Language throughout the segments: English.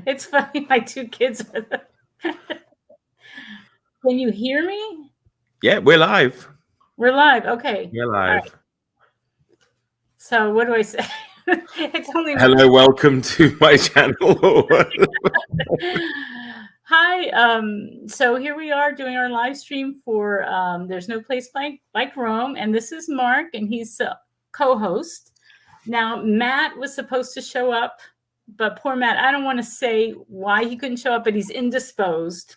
It's funny. My two kids are Can you hear me? Yeah, we're live. We're live. Okay. We're All right. live. So what do I say? It's only Hello, welcome to my channel. Hi. So here we are doing our live stream for There's No Place Like Rome, and this is Mark, and he's co-host. Now Matt was supposed to show up, but poor Matt. I don't want to say why he couldn't show up, but he's indisposed.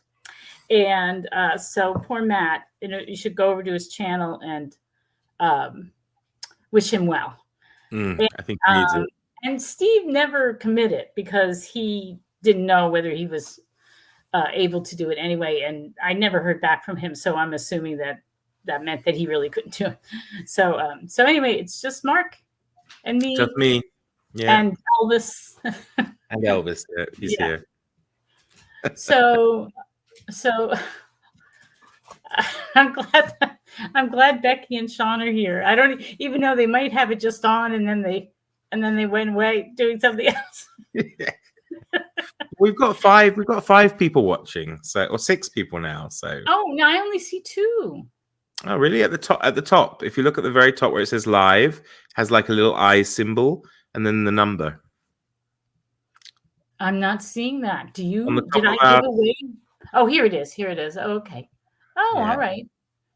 And so poor Matt, you should go over to his channel and wish him well. I think he needs it. And Steve never committed because he didn't know whether he was able to do it anyway. And I never heard back from him. So I'm assuming that meant that he really couldn't do it. So anyway, it's just Mark and me. Just me. Yeah. And Elvis. And Elvis. He's here. So I'm glad Becky and Sean are here. I don't even know, they might have it just on and then they went away doing something else. We've got five people watching, or 6 people now. So no, I only see 2. Oh, really? At the top. If you look at the very top where it says live, has like a little eye symbol and then the number. I'm not seeing that. Do you? Did I give away? Oh, here it is. Here it is. Oh, okay. Oh, yeah. All right.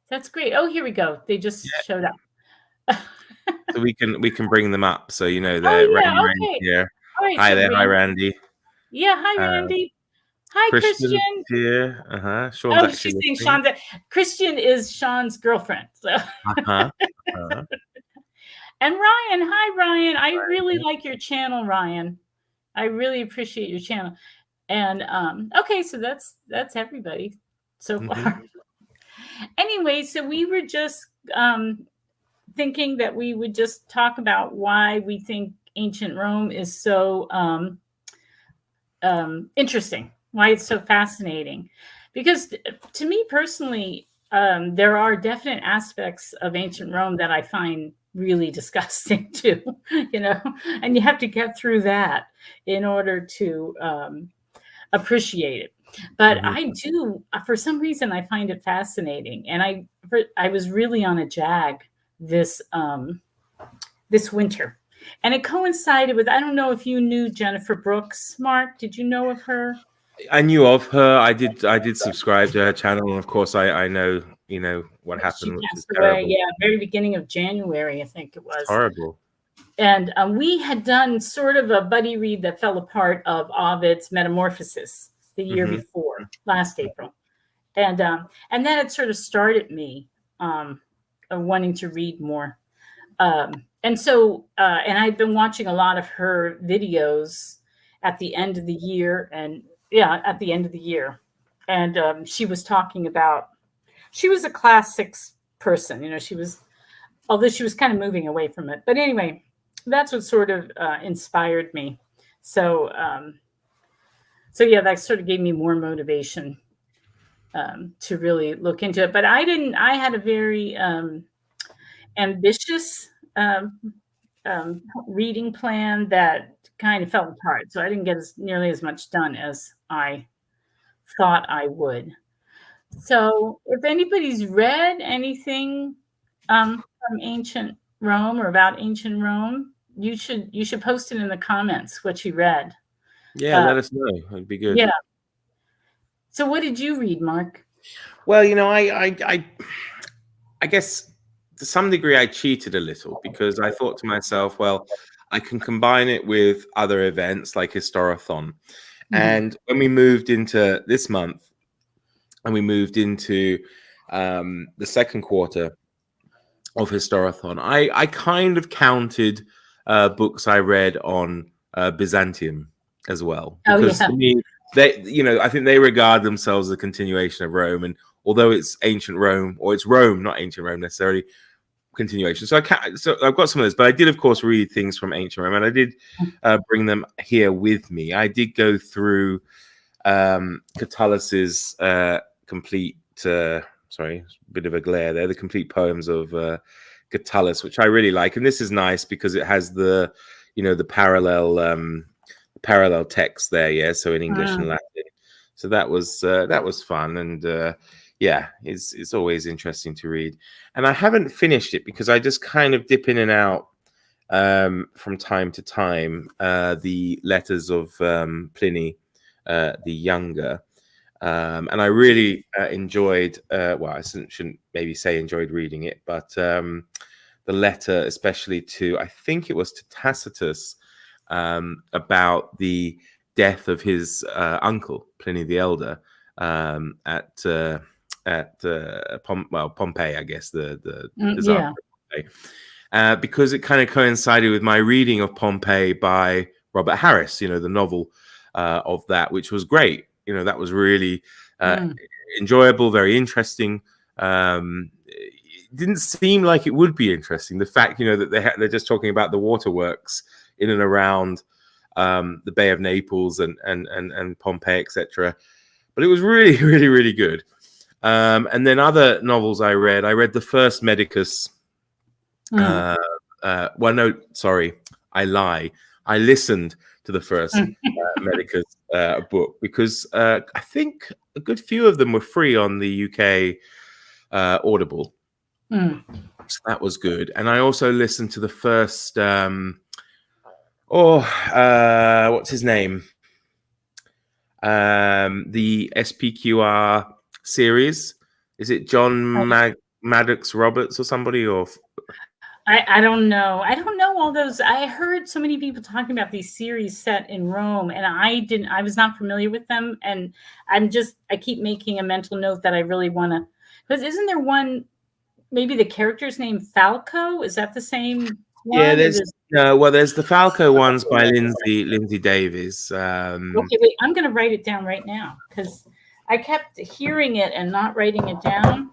That's great. Oh, here we go. They just showed up. So we can bring them up. So you know they're Randy here. Right, hi there, hi Randy. Yeah, hi Randy. Hi Christian. Here. Sean's she's saying Sean. Christian is Sean's girlfriend. So. And Ryan, hi Ryan. I really like your channel, Ryan. I really appreciate your channel. And okay, so that's everybody so far. Anyway, so we were just thinking that we would just talk about why we think ancient Rome is so interesting, why it's so fascinating. Because to me personally, there are definite aspects of ancient Rome that I find really disgusting too, and you have to get through that in order to appreciate it. But I do, for some reason, I find it fascinating. And I was really on a jag this winter, and it coincided with, I don't know if you knew Jennifer Brooks, Mark. Did you know of her? I knew of her. I did subscribe to her channel, and of course, I know what happened. She passed away, very beginning of January, I think it was. It's horrible. And we had done sort of a buddy read that fell apart of Ovid's Metamorphosis the year before, last April, and then it sort of started me wanting to read more. And so, and I've been watching a lot of her videos at the end of the year, and she was talking about, she was a class 6 person, although she was kind of moving away from it. But anyway, that's what sort of inspired me. So that sort of gave me more motivation to really look into it. But I had a very ambitious reading plan that kind of fell apart. So I didn't get nearly as much done as I thought I would. So if anybody's read anything from ancient Rome or about ancient Rome, you should post it in the comments what you read. Yeah, let us know. It'd be good. Yeah. So what did you read, Mark? Well, I guess to some degree I cheated a little, because I thought to myself, well, I can combine it with other events like Historathon. And when we moved into this month and we moved into the second quarter of Historathon, I kind of counted books I read on Byzantium as well. Because to me, I think they regard themselves as a continuation of Rome. And although it's ancient Rome, or it's Rome, not ancient Rome necessarily, continuation. So I've got some of those, but I did, of course, read things from ancient Rome, and I did bring them here with me. I did go through Catullus's complete, sorry, a bit of a glare there, the complete poems of Catullus, which I really like. And this is nice because it has the parallel parallel text there, yeah. So in English and Latin. So that was fun, and yeah, it's always interesting to read. And I haven't finished it because I just kind of dip in and out from time to time. The letters of Pliny the Younger. And I really enjoyed, well, I shouldn't maybe say enjoyed reading it, but the letter, especially to, I think it was to Tacitus, about the death of his uncle, Pliny the Elder, at Pompeii, I guess, the disaster of Pompeii. Because it kind of coincided with my reading of Pompeii by Robert Harris, the novel of that, which was great. That was really enjoyable, very interesting. It didn't seem like it would be interesting. The fact, that they're just talking about the waterworks in and around the Bay of Naples and Pompeii, etc. But it was really, really, really good. And then other novels I read the first Medicus. Well, no, sorry, I lie. I listened to the first Medicus book because I think a good few of them were free on the UK Audible. So that was good. And I also listened to the first, what's his name? The SPQR series. Is it John Maddox Roberts or somebody? Or I don't know. I don't know all those. I heard so many people talking about these series set in Rome, and I was not familiar with them. And I keep making a mental note that I really want to, because isn't there one, maybe the character's name Falco? Is that the same one? Yeah, there's the Falco ones by Lindsay Davies. Okay, wait, I'm going to write it down right now because I kept hearing it and not writing it down.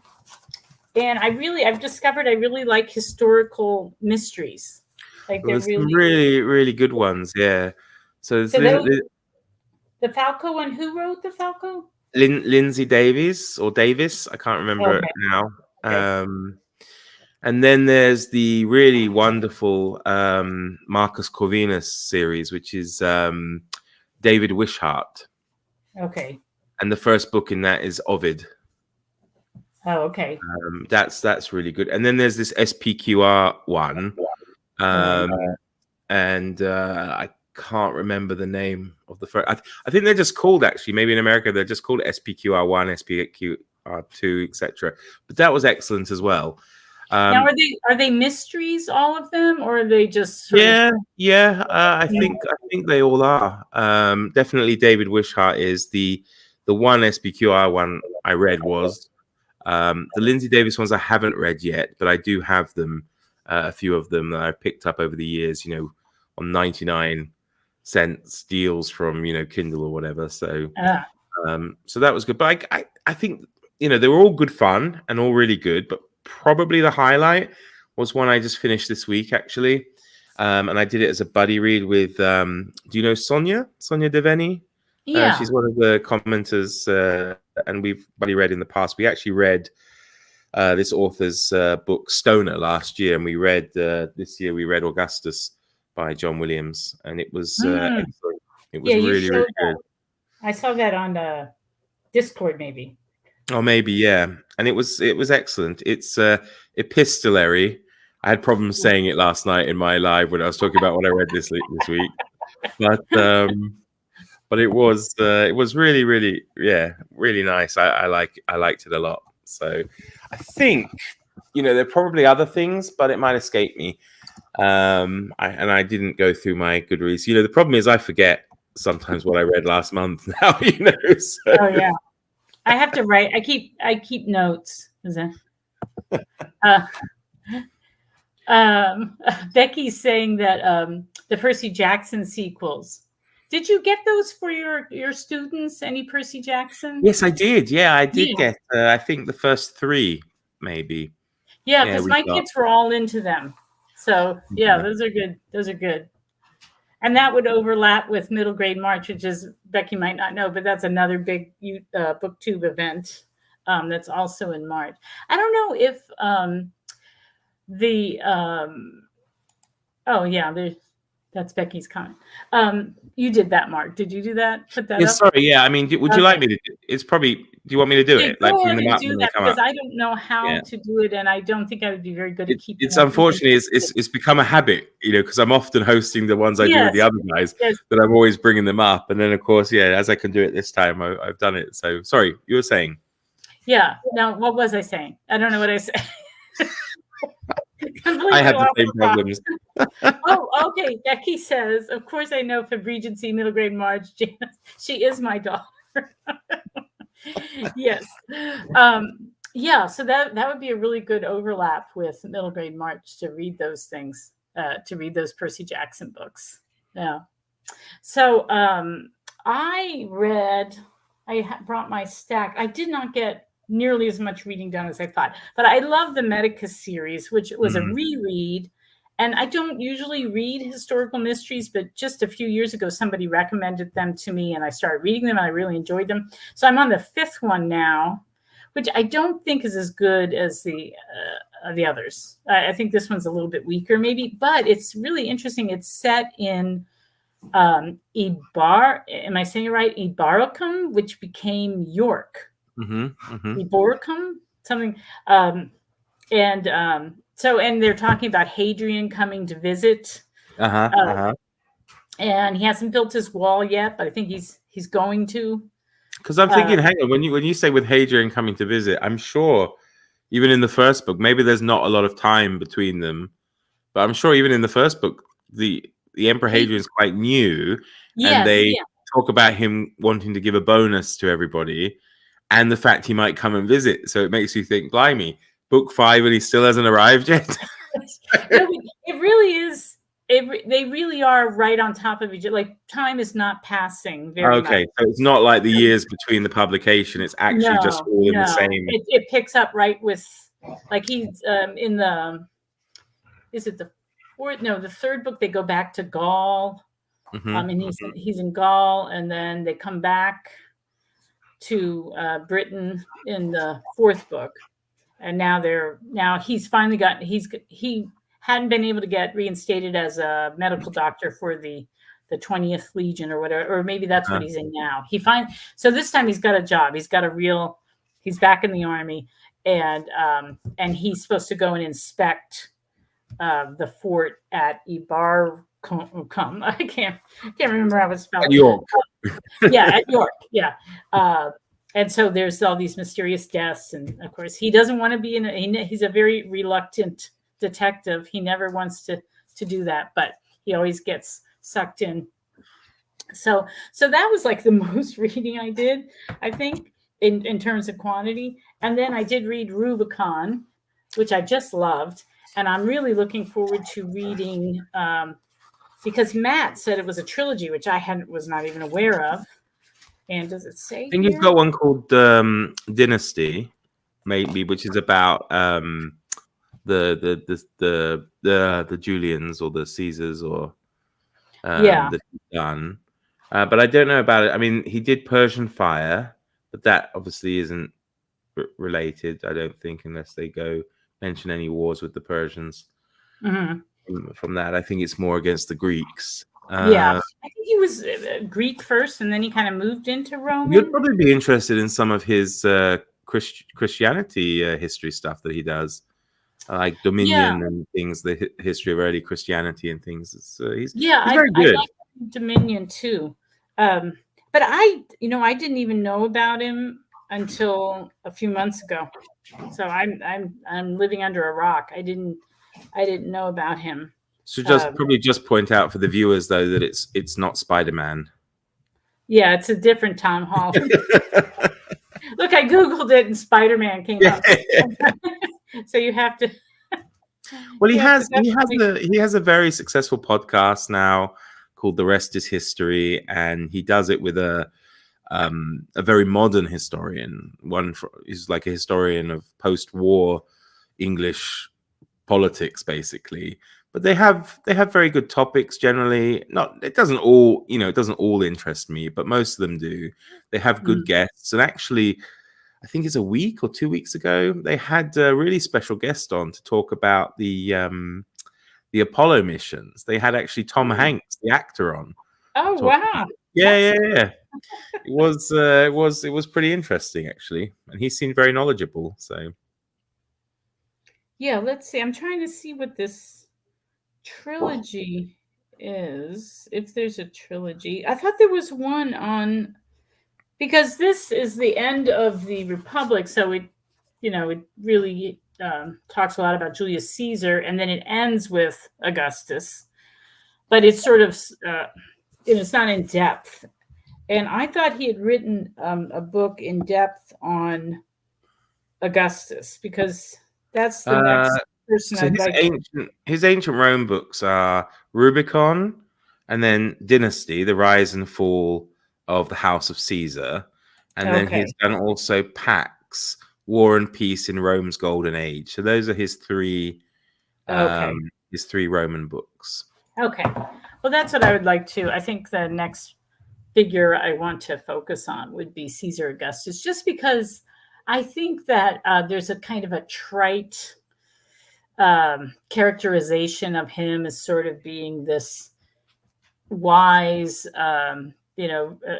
And I've discovered I really like historical mysteries. Like there's some really, really good ones. Yeah. So the Falco one. Who wrote the Falco? Lindsay Davies or Davis. I can't remember it now. Okay. And then there's the really wonderful Marcus Corvinus series, which is David Wishart. Okay. And the first book in that is Ovid. Oh, okay. That's really good. And then there's this SPQR one, and I can't remember the name of the first. I think they're just called, actually, maybe in America they're just called SPQR1, SPQR2, etc. But that was excellent as well. Now, are they mysteries, all of them, or are they just I think they all are. Definitely David Wishart is the one SPQR one I read was. The Lindsay Davis ones I haven't read yet, but I do have them, a few of them that I've picked up over the years, on 99-cent deals from, Kindle or whatever. So, so that was good. But I think, they were all good fun and all really good, but probably the highlight was one I just finished this week, actually. And I did it as a buddy read with, do you know Sonia Deveni? Yeah. She's one of the commenters, and we've buddy read in the past. We actually read this author's book Stoner last year, and we read this year we read Augustus by John Williams, and it was excellent. It was really, really good. I saw that on Discord, maybe. Oh, maybe, yeah. And it was excellent. It's epistolary. I had problems saying it last night in my live when I was talking about what I read this week, but it was really, really, really nice. I liked it a lot. So I think, there are probably other things, but it might escape me. I didn't go through my Goodreads. The problem is I forget sometimes what I read last month now, So. Oh, yeah. I have to write. I keep notes. Becky's saying that the Percy Jackson sequels. Did you get those for your students? Any Percy Jackson? Yes, I did. Yeah, I did get. I think the first 3, maybe. Yeah, because my kids were all into them. So those are good. Those are good. And that would overlap with Middle Grade March, which is, Becky might not know, but that's another big booktube event that's also in March. I don't know if that's Becky's comment. You did that, Mark. Did you do that? Put that Yeah, up? sorry. Yeah, I mean, would you like Okay. me to? It's probably. Do you want me to do Yeah, it? Like go bring ahead them and up do when they that come because up? I don't know how Yeah. to do it, and I don't think I would be very good at keeping It's up even. unfortunately it's become a habit, because I'm often hosting the ones I do with the Yes, other guys, yes. that I'm always bringing them up, and then of course, yeah, as I can do it this time, I've done it. So sorry, you were saying. Yeah. Now, what was I saying? I don't know what I said. I Completely have the off same the rock. problems. Oh, okay. Becky says, of course I know for Regency middle grade Marge. Janice. She is my daughter. Yes. Yeah, so that would be a really good overlap with middle grade March to read those things, to read those Percy Jackson books. Yeah. So I brought my stack. I did not get nearly as much reading done as I thought, but I love the Medicus series, which was a reread. And I don't usually read historical mysteries, but just a few years ago, somebody recommended them to me and I started reading them and I really enjoyed them. So I'm on the 5th one now, which I don't think is as good as the others. I think this one's a little bit weaker maybe, but it's really interesting. It's set in am I saying it right? Ibaricum, which became York. Iboricum, something. And they're talking about Hadrian coming to visit. And he hasn't built his wall yet, but I think he's going to. Because I'm thinking, hang on, when you say with Hadrian coming to visit, I'm sure even in the first book, maybe there's not a lot of time between them, but I'm sure even in the first book, the Emperor Hadrian's quite new, and they talk about him wanting to give a bonus to everybody, and the fact he might come and visit. So it makes you think, blimey, book 5 and he still hasn't arrived yet. It really is. They really are right on top of each other. Like time is not passing very much. So it's not like the years between the publication. It's actually just all in the same. It picks up right with, like he's in the. Is it the fourth? No, the 3rd book. They go back to Gaul, and he's in Gaul, and then they come back to Britain in the 4th book, and now he's finally he hadn't been able to get reinstated as a medical doctor for the 20th Legion or whatever, or maybe that's what he's in now. So this time he's got a job. He's back in the army, and he's supposed to go and inspect the fort at Ibaricum. I can't remember how it's spelled. At York. At York. Yeah. And so there's all these mysterious deaths, and of course he doesn't want to be he's a very reluctant detective. He never wants to do that, but he always gets sucked in. So that was like the most reading I did, I think, in terms of quantity. And then I did read Rubicon, which I just loved, and I'm really looking forward to reading because Matt said it was a trilogy, which I was not even aware of. And does it say? I think you've got one called Dynasty, maybe, which is about the Julians or the Caesars or the done. But I don't know about it. I mean, he did Persian Fire, but that obviously isn't related, I don't think, unless they go mention any wars with the Persians. From that, I think it's more against the Greeks. I think he was Greek first, and then he kind of moved into Roman. You'd probably be interested in some of his Christianity history stuff that he does, like Dominion and things, the history of early Christianity and things. He's very good. I like Dominion too, but I didn't even know about him until a few months ago. So I'm living under a rock. I didn't know about him. So just point out for the viewers though that it's not Spider-Man. Yeah, it's a different Tom Holland. Look, I googled it and Spider-Man came up. So you have to. Well, he has a very successful podcast now called The Rest Is History, and he does it with a very modern historian. He's like a historian of post-war English politics, basically. But they have very good topics generally. It doesn't all interest me, but most of them do. They have good guests, and actually, I think it's a week or 2 weeks ago, they had a really special guest on to talk about the Apollo missions. They had actually Tom Hanks, the actor, on, Oh, talking. wow. Yeah, That's yeah, yeah. It was pretty interesting actually, and he seemed very knowledgeable. So yeah, let's see. I'm trying to see what this trilogy is. If there's a trilogy. I thought there was one on because this is the end of the Republic, so it really talks a lot about Julius Caesar, and then it ends with Augustus, but it's sort of it's not in depth. And I thought he had written a book in depth on Augustus because that's the uh, next person so I'd like. his ancient Rome books are Rubicon, and then Dynasty, the rise and fall of the House of Caesar, and then he's Okay, done also Pax, War and Peace in Rome's Golden Age. So those are okay, his three Roman books. okay. Well, that's what I would like to. I think the next figure I want to focus on would be Caesar Augustus, just because I think that there's a kind of a trite characterization of him as sort of being this wise,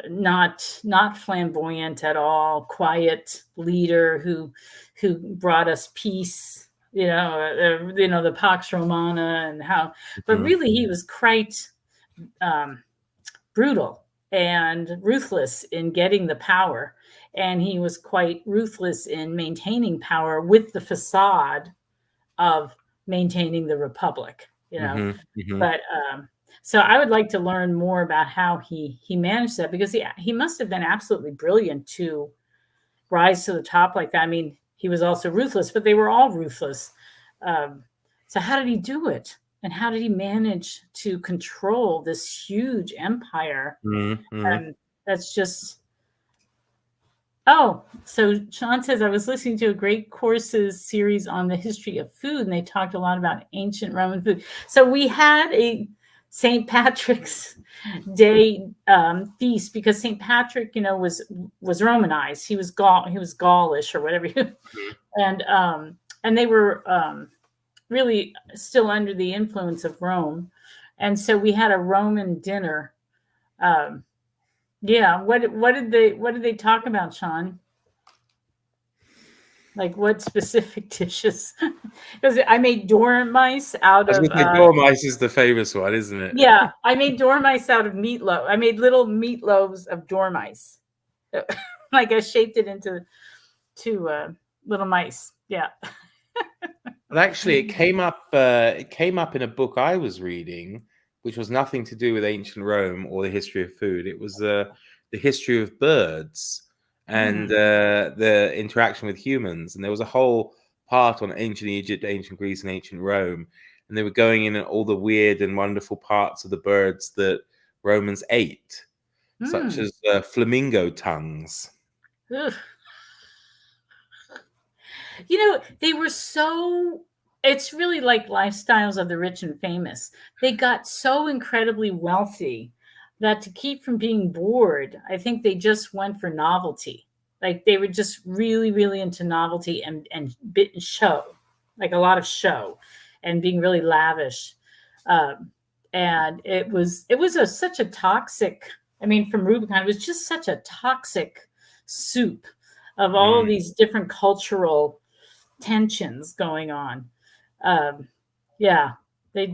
not flamboyant at all, quiet leader who brought us peace. The Pax Romana and how, but Mhm. really he was quite brutal and ruthless in getting the power. And he was quite ruthless in maintaining power with the facade of maintaining the republic. Mhm. Mhm. But so I would like to learn more about how he managed that because he must have been absolutely brilliant to rise to the top like that. I mean, he was also ruthless, but they were all ruthless. So how did he do it? And how did he manage to control this huge empire? Mhm. Mhm. And that's just Oh, so Sean says I was listening to a great courses series on the history of food, and they talked a lot about ancient Roman food. So we had a St. Patrick's Day feast because St. Patrick, was Romanized. He was Gaulish or whatever, and they were really still under the influence of Rome, and so we had a Roman dinner. Um, yeah, what did they talk about, Sean? Like what specific dishes? Because I made dormice I out was of going to say Dormice is the famous one, isn't it? yeah, I made dormice out of meatloaf. I made little meatloaves of dormice. Like I shaped it into two little mice. Yeah. But actually, it came up. It came up in a book I was reading, which was nothing to do with ancient Rome or the history of food. It was the history of birds and Mm. the interaction with humans. And there was a whole part on ancient Egypt, ancient Greece, and ancient Rome. And they were going in at all the weird and wonderful parts of the birds that Romans ate, such Mm. as flamingo tongues. Ugh. They were so it's really like lifestyles of the rich and famous. They got so incredibly wealthy that to keep from being bored, I think they just went for novelty. Like they were just really, really into novelty and bit show, like a lot of show, and being really lavish. Um, and it was such a toxic. I mean, from Rubicon, it was just such a toxic soup of all of Mm. these different cultural tensions going on. Um, yeah, they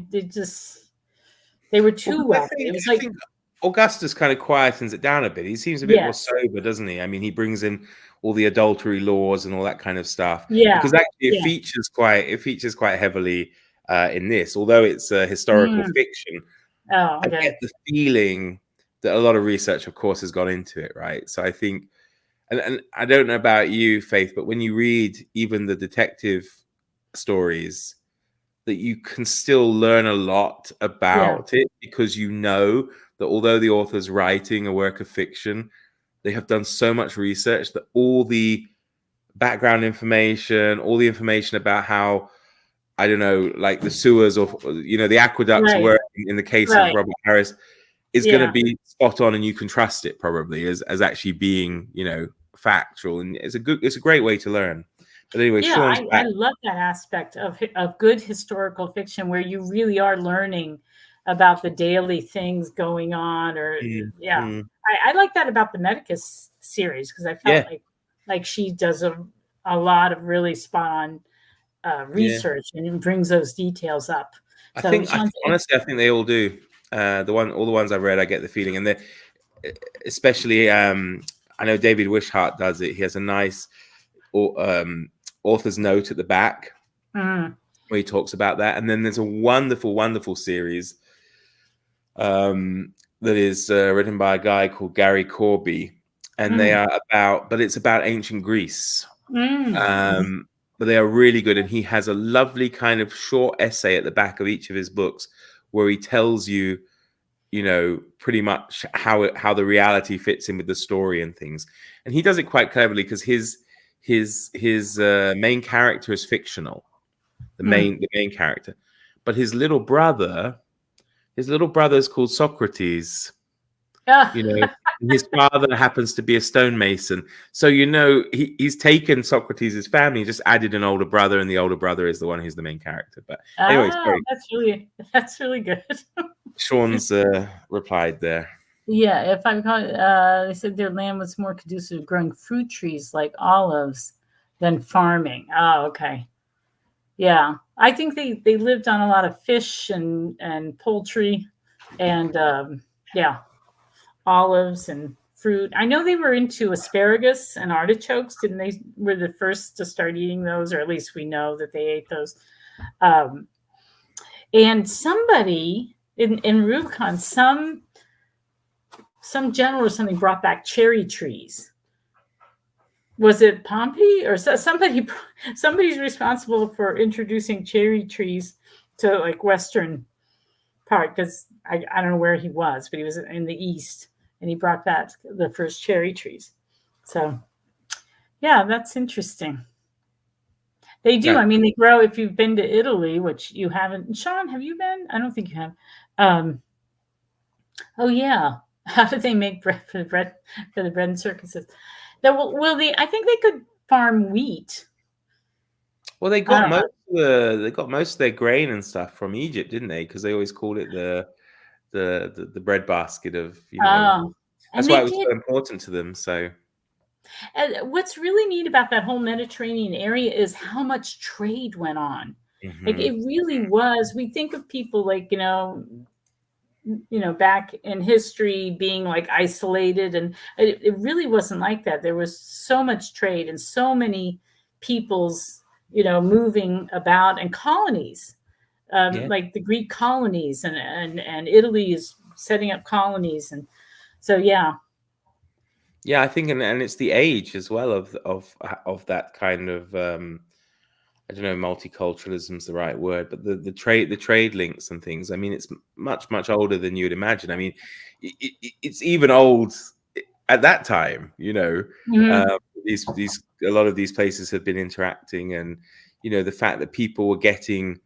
were Well, too 'cause wealthy. It was I like, think Augustus kind of quietens it down a bit. He seems a bit more yes, sober, doesn't he? I mean, he brings in all the adultery laws and all that kind of stuff yeah, because actually yeah. it features quite heavily in this. Although it's a historical Mm. fiction, Oh, I get okay. the feeling that a lot of research, of course, has gone into it, right? So I think, and I don't know about you, Faith, but when you read even the detective stories that you can still learn a lot Yeah, about it because you know that although the author's writing a work of fiction, they have done so much research that all the background information, all the information about how, I don't know, like the sewers or the aqueducts right, were in the case of right. Robert Harris is going to Yeah, be spot on, and you can trust it probably as actually being factual, and it's a great way to learn. But anyway, yeah. Sean's I back. love that aspect of good historical fiction where you really are learning. about the daily things going on, or yeah. Mm. I like that about the Medicus series, because I felt Yeah, like she does a lot of really spot on yeah. research and brings those details up. I So think, I Sean's, think honestly, I think they all do. All the ones I've read, I get the feeling, and they especially, I know David Wishart does it. He has a nice author's note at the back where he talks about that, and then there's a wonderful, wonderful series that is written by a guy called Gary Corby, and they are but it's about ancient Greece. But they are really good, and he has a lovely kind of short essay at the back of each of his books where he tells you, pretty much how the reality fits in with the story and things. And he does it quite cleverly because his main character is fictional, the main character, but his little brother is called Socrates. yeah. And his father happens to be a stonemason. So he's taken Socrates' family, just added an older brother, and the older brother is the one who's the main character. But anyway, sorry, That's really good. Sean's replied there. Yeah, if I'm calling, they said their land was more conducive to growing fruit trees like olives than farming. Oh, okay. Yeah, I think they lived on a lot of fish and poultry, and yeah, olives and fruit. I know they were into asparagus and artichokes, didn't they? Were the first to start eating those, or at least we know that they ate those. Um, and somebody in Rubicon, some general or something brought back cherry trees. Was it Pompey or somebody? Somebody's responsible for introducing cherry trees to like Western part, because I don't know where he was, but he was in the East, and he brought back the first cherry trees. So yeah, that's interesting. They do. Yeah. I mean, they grow. If you've been to Italy, which you haven't, Sean, have you been? I don't think you have. Um, oh yeah, how do they make bread for the bread and circuses? Will they? I think they could farm wheat. Well, I don't know. they got most of their grain and stuff from Egypt, didn't they? Because they always called it the breadbasket of. Oh, That's and why they it was did. so important to them. So. And what's really neat about that whole Mediterranean area is how much trade went on. Like Hmm. it really was. We think of people like, back in history being like isolated, and it really wasn't like that. There was so much trade and so many peoples, moving about, and colonies, Yeah. like the Greek colonies, and Italy is setting up colonies. And so, yeah. Yeah, I think, and it's the age as well of that kind of I don't know, multiculturalism is the right word, but the trade links and things. I mean, it's much older than you'd imagine. I mean, it's even old at that time. Mhm. These a lot of these places have been interacting, and the fact that people were getting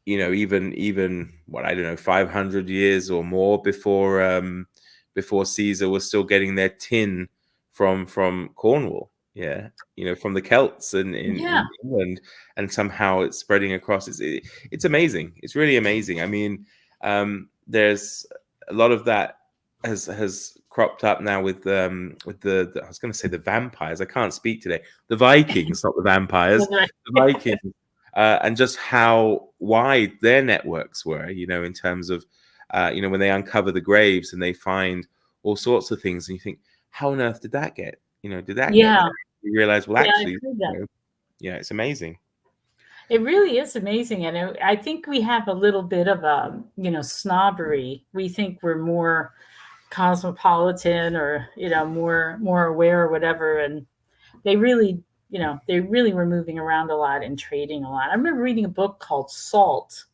even what, I don't know, 500 years or more before Caesar was still getting their tin from Cornwall, yeah, from the Celts Yeah. in England, and somehow it's spreading across. It's amazing. It's really amazing. I mean, there's a lot of that has cropped up now with the I was going to say the vampires. I can't speak today. The Vikings, not the vampires. The Vikings, and just how wide their networks were, in terms of, when they uncover the graves and they find all sorts of things, and you think, how on earth did that get? Did that get Yeah. there? You realize, well, Yeah, I've actually, heard that. yeah, it's amazing. It really is amazing, and I think we have a little bit of a, snobbery. We think we're more cosmopolitan, or more aware or whatever, and they really, they really were moving around a lot and trading a lot. I remember reading a book called Salt,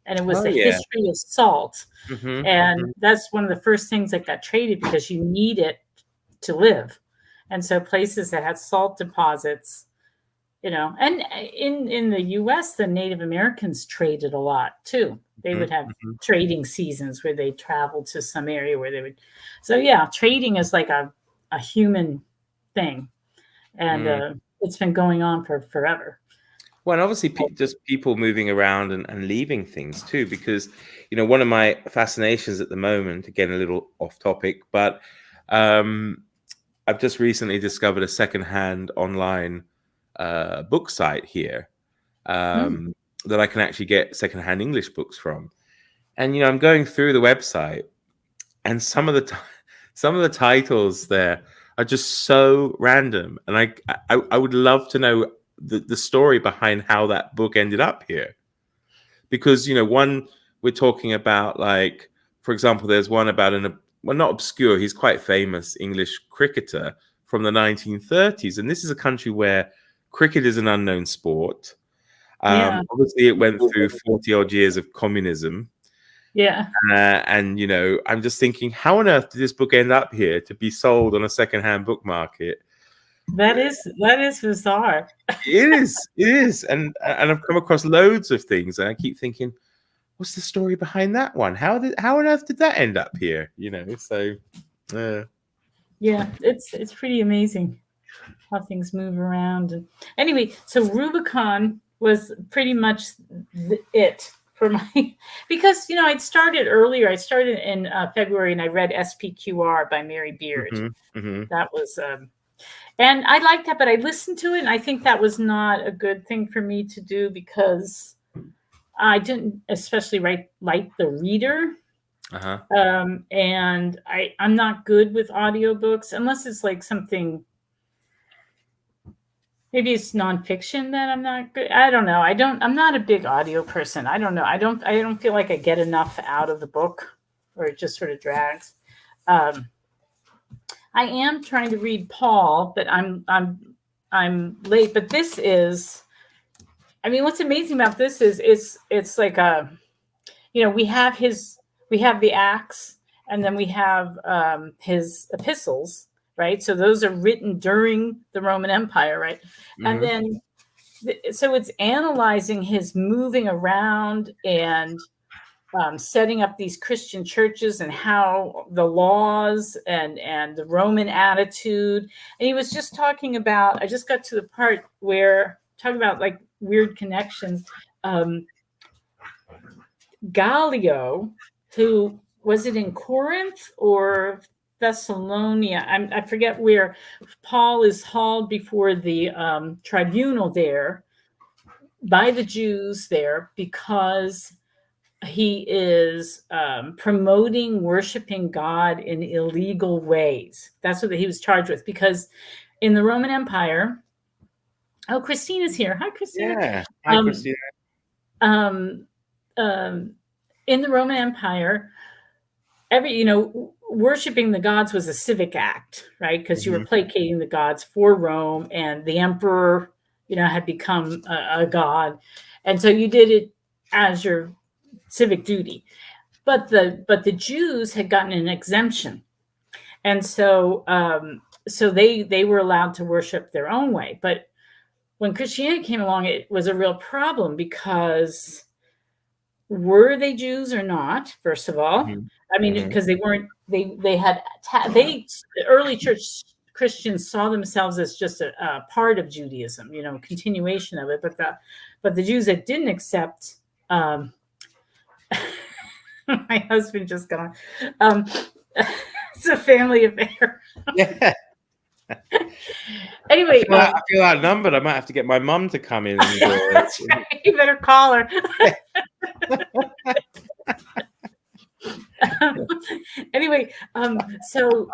and it was Oh the yeah. history of salt, Hmm. and that's one of the first things that got traded because you need it to live, and so places that had salt deposits, and in the US, the Native Americans traded a lot too. They would have Hmm. trading seasons where they traveled to some area where they would. So yeah, trading is like a human thing, and Mm. it's been going on for forever. Well, and obviously just people moving around and leaving things too, because one of my fascinations at the moment, again a little off topic, but I've just recently discovered a secondhand online book site here that I can actually get secondhand English books from. And I'm going through the website, and some of the titles there are just so random, and I would love to know the story behind how that book ended up here, because one, we're talking about, like, for example, there's one about well, not obscure, he's quite famous English cricketer from the 1930s, and this is a country where cricket is an unknown sport. Yeah. Obviously it went through 40 odd years of communism. Yeah. And I'm just thinking, how on earth did this book end up here to be sold on a secondhand book market? That is bizarre. It is, and I've come across loads of things, and I keep thinking, what's the story behind that one? How on earth did that end up here? So yeah, it's pretty amazing how things move around. And anyway, so Rubicon was pretty much it for my, because I'd started earlier. I started in February, and I read SPQR by Mary Beard. That was and I liked that, but I listened to it, and I think that was not a good thing for me to do, because I didn't especially like the reader. And I'm not good with audiobooks unless it's like something, maybe it's nonfiction that I'm not good. I don't know. I'm not a big audio person. I don't know. I don't feel like I get enough out of the book, or it just sort of drags. I am trying to read Paul, but I'm late. But this is, what's amazing about this is it's like we have the Acts, and then we have his epistles, right? So those are written during the Roman Empire, right? And then so it's analyzing his moving around and setting up these Christian churches, and how the laws and the Roman attitude. And he was just talking about, I just got to the part where talking about like weird connections. Gallio, who was it in Corinth or Thessalonica? I forget where. Paul is hauled before the tribunal there by the Jews there, because he is promoting worshiping God in illegal ways. That's what he was charged with, because in the Roman Empire. Oh, Christina's here. Hi, Christina. Yeah. Hi, Christina. In the Roman Empire, worshiping the gods was a civic act, right? Because you were placating the gods for Rome, and the emperor, had become a god, and so you did it as your civic duty. But the Jews had gotten an exemption, and so they were allowed to worship their own way. But when Christianity came along, it was a real problem, because were they Jews or not? First of all, because they weren't. The early church Christians saw themselves as just a part of Judaism, continuation of it. But the Jews that didn't accept. My husband just got on. It's a family affair. Yeah. Anyway, I feel outnumbered. I might have to get my mum to come in. That's right. You better call her. Anyway, so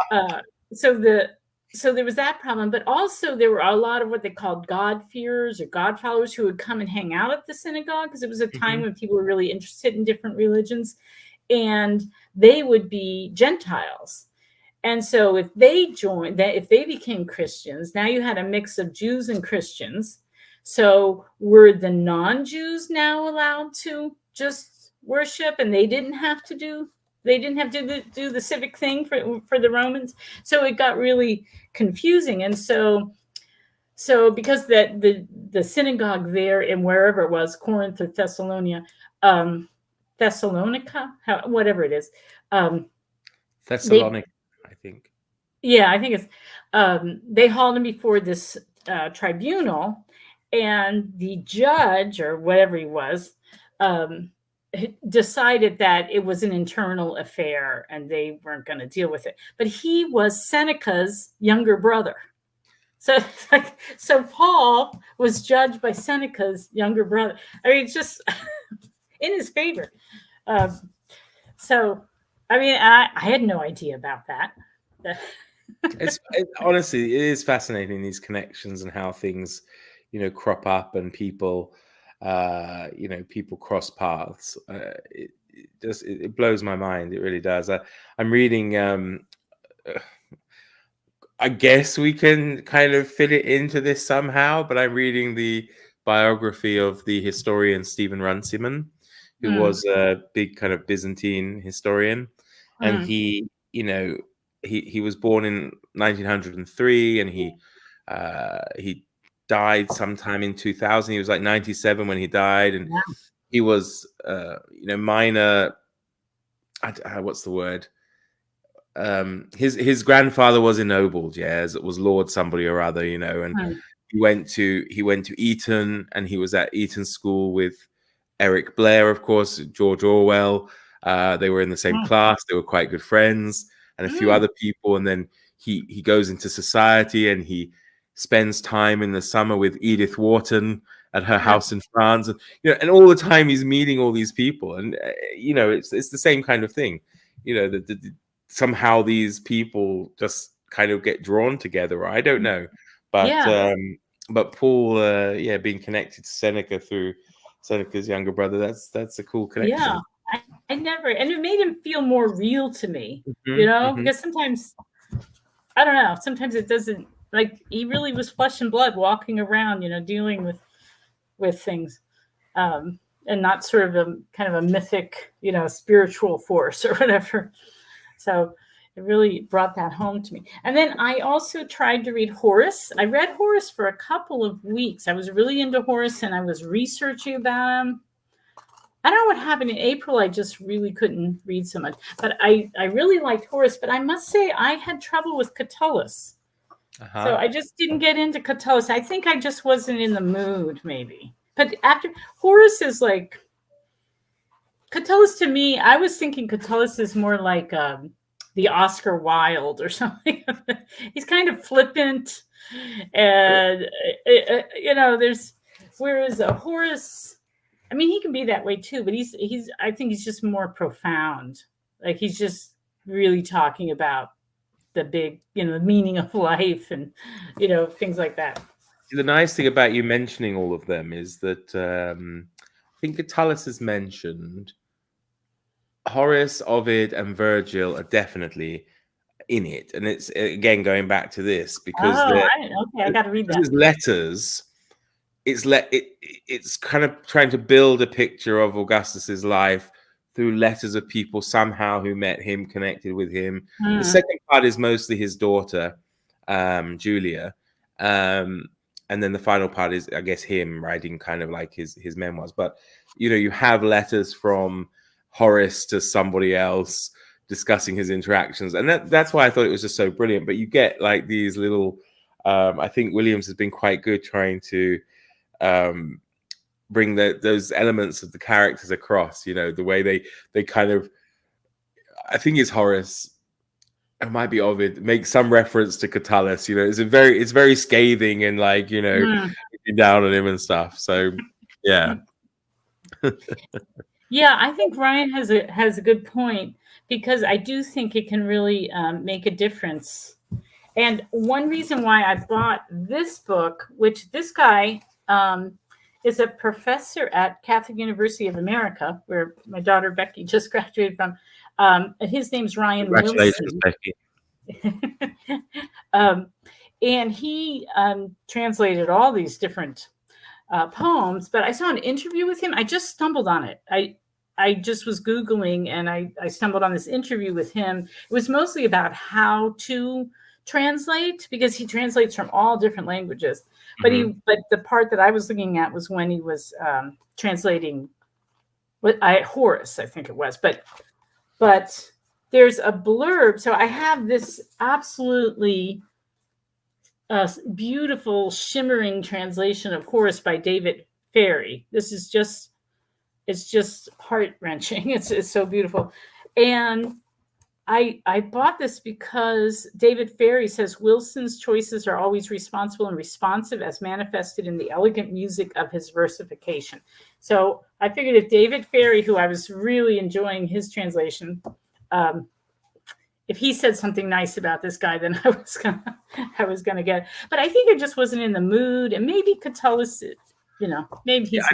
there was that problem, but also there were a lot of what they called God-fearers or God followers who would come and hang out at the synagogue, because it was a time when people were really interested in different religions, and they would be Gentiles. And so if they became Christians, now you had a mix of Jews and Christians. So were the non-Jews now allowed to just worship, and they didn't have to do the civic thing for the Romans? So it got really confusing. And so because the synagogue there in wherever it was, Corinth or Thessalonica, whatever it is, Thessalonica, I think. Yeah, I think it's they hauled him before this tribunal, And the judge, or whatever he was, decided that it was an internal affair and they weren't going to deal with it. But he was Seneca's younger brother. So Paul was judged by Seneca's younger brother. I mean, it's just in his favor. So, I mean, I had no idea about that. Honestly, it is fascinating, these connections and how things, crop up and people, people cross paths. It blows my mind. It really does. I'm reading. I guess we can kind of fit it into this somehow, but I'm reading the biography of the historian Stephen Runciman, who was a big kind of Byzantine historian, and he was born in 1903, and he died sometime in 2000. He was like 97 when he died, and he was minor. What's the word? His grandfather was ennobled, as it was Lord somebody or other, and he went to Eton, and he was at Eton School with Eric Blair, of course, George Orwell. They were in the same class. They were quite good friends, and a few other people. And then he goes into society, and he spends time in the summer with Edith Wharton at her house in France, and all the time he's meeting all these people, and it's the same kind of thing, somehow these people just kind of get drawn together. I don't know, but Paul, being connected to Seneca through Seneca's younger brother, that's a cool connection. Yeah, I never, and it made him feel more real to me, because sometimes, I don't know, sometimes it doesn't, like, he really was flesh and blood walking around, dealing with things, and not sort of a kind of a mythic, spiritual force or whatever. So it really brought that home to me. And then I also tried to read Horace. I read Horace for a couple of weeks. I was really into Horace, and I was researching about him. I don't know what happened in April. I just really couldn't read so much. But I really liked Horace. But I must say I had trouble with Catullus. So I just didn't get into Catullus. I think I just wasn't in the mood, maybe. But after Horace is like, Catullus to me, I was thinking Catullus is more like the Oscar Wilde or something. He's kind of flippant, and whereas Horace, I mean, he can be that way too, but I think he's just more profound. Like, he's just really talking about the big, the meaning of life and things like that. The nice thing about you mentioning all of them is that I think Catullus is mentioned. Horace, Ovid, and Virgil are definitely in it, and it's again going back to this because I got to read that. Letters. It's kind of trying to build a picture of Augustus's life through letters of people somehow who met him, connected with him. The second part is mostly his daughter, Julia, and then the final part is, I guess, him writing kind of like his memoirs. But you have letters from Horace to somebody else discussing his interactions, and that's why I thought it was just so brilliant. But you get like these little I think Williams has been quite good trying to bring those elements of the characters across, the way they kind of, I think it's Horace, it might be Ovid, make some reference to Catullus, it's very scathing and like, down on him and stuff. So yeah. Yeah, I think Ryan has a good point, because I do think it can really make a difference. And one reason why I bought this book, which this guy is a professor at Catholic University of America, where my daughter Becky just graduated from. His name's Ryan Congratulations, Wilson. Becky. And he translated all these different poems, but I saw an interview with him. I just stumbled on it. I just was Googling, and I stumbled on this interview with him. It was mostly about how to translate, because he translates from all different languages. But but the part that I was looking at was when he was translating Horace, I think it was. But there's a blurb. So I have this absolutely a beautiful shimmering translation of Horace by David Ferry. This is just, it's just heart-wrenching. It's so beautiful. And I bought this because David Ferry says Wilson's choices are always responsible and responsive as manifested in the elegant music of his versification. So I figured if David Ferry, who I was really enjoying his translation, if he said something nice about this guy, then I was gonna get it. But I think I just wasn't in the mood, and maybe Catullus, maybe he's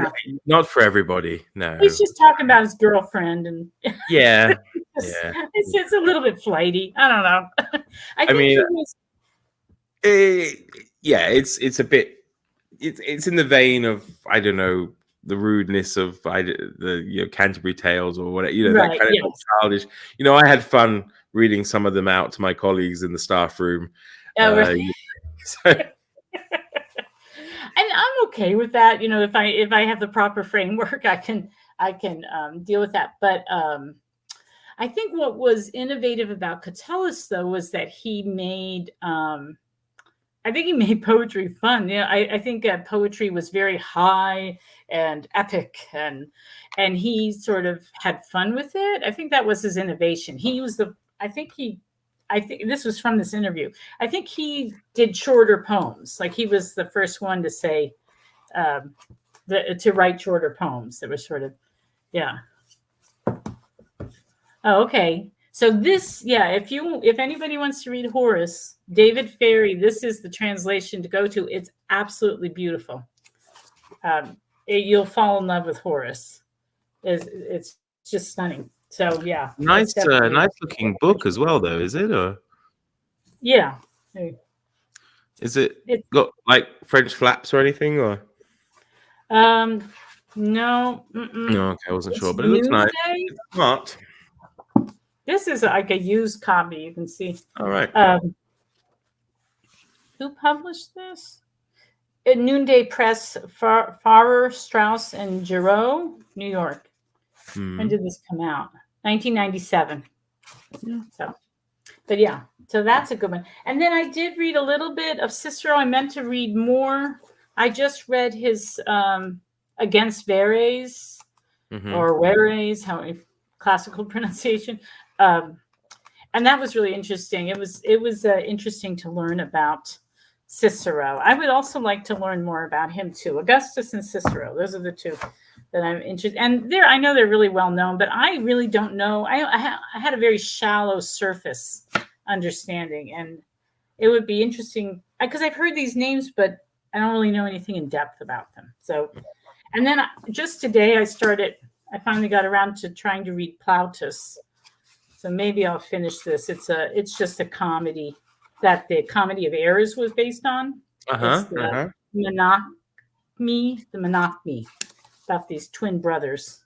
not for everybody. No, he's just talking about his girlfriend, and yeah, it's a little bit flighty. I don't know. I mean, it's a bit. It's in the vein of, I don't know, the rudeness of the Canterbury Tales or whatever, right, that kind of childish. I had fun reading some of them out to my colleagues in the staff room. Right. And I'm okay with that. If I have the proper framework, I can deal with that. But I think what was innovative about Catullus, though, was that he made poetry fun. I think poetry was very high and epic, and he sort of had fun with it. I think that was his innovation. I think this was from this interview. I think he did shorter poems. Like, he was the first one to say to write shorter poems that were sort of, yeah. Oh, okay. So this, if anybody wants to read Horace, David Ferry, this is the translation to go to. It's absolutely beautiful. You'll fall in love with Horace. It's just stunning. So yeah, nice looking book as well, though, is it? Or yeah, is it got like French flaps or anything? Or no. No, okay, I wasn't sure, but it looks nice. It's smart. This is like a used copy. You can see. All right. Who published this? At Noonday Press, Farrar, Straus, and Giroux, New York. When did this come out? 1997. So, but yeah, so that's a good one. And then I did read a little bit of Cicero. I meant to read more. I just read his Against Verres, or Verres, classical pronunciation. And that was really interesting. It was interesting to learn about Cicero. I would also like to learn more about him too. Augustus and Cicero, those are the two that I'm interested in. And I know they're really well known, but I really don't know. I had a very shallow surface understanding, and it would be interesting because I've heard these names, but I don't really know anything in depth about them. So, and then just today I finally got around to trying to read Plautus. So maybe I'll finish this. It's just a comedy that the Comedy of Errors was based on. It's the Monachmy about these twin brothers.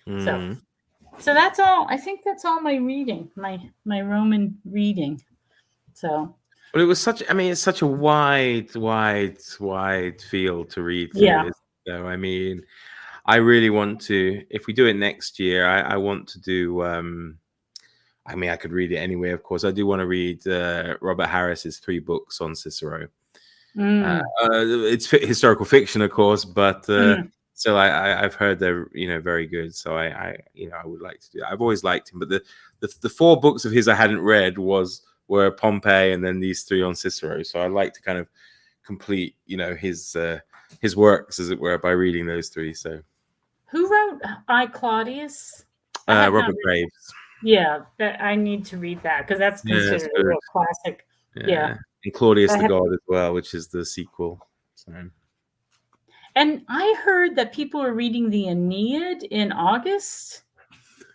So that's all. I think that's all my reading, my Roman reading. So. But it was it's such a wide field to read through. Yeah. So I really want to. If we do it next year, I want to do. I could read it anyway. Of course, I do want to read Robert Harris's 3 books on Cicero. It's historical fiction, of course, but still, I've heard they're very good. So I would like to do that. I've always liked him, but the 4 books of his I hadn't read were Pompey, and then these 3 on Cicero. So I'd like to kind of complete his works, as it were, by reading those 3. So who wrote I, Claudius? Robert Graves. Yeah, I need to read that because that's considered a real classic. Yeah. And Claudius the God as well, which is the sequel. So. And I heard that people are reading the Aeneid in August.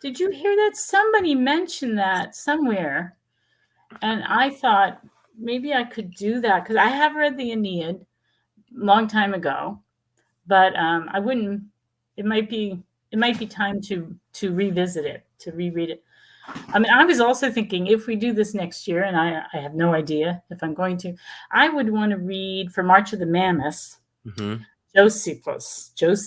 Did you hear that? Somebody mentioned that somewhere. And I thought maybe I could do that because I have read the Aeneid a long time ago, but I wouldn't. It might be time to revisit it, to reread it. I was also thinking if we do this next year, and I have no idea if I'm going to, I would want to read for March of the Mammoth, Josephus. Even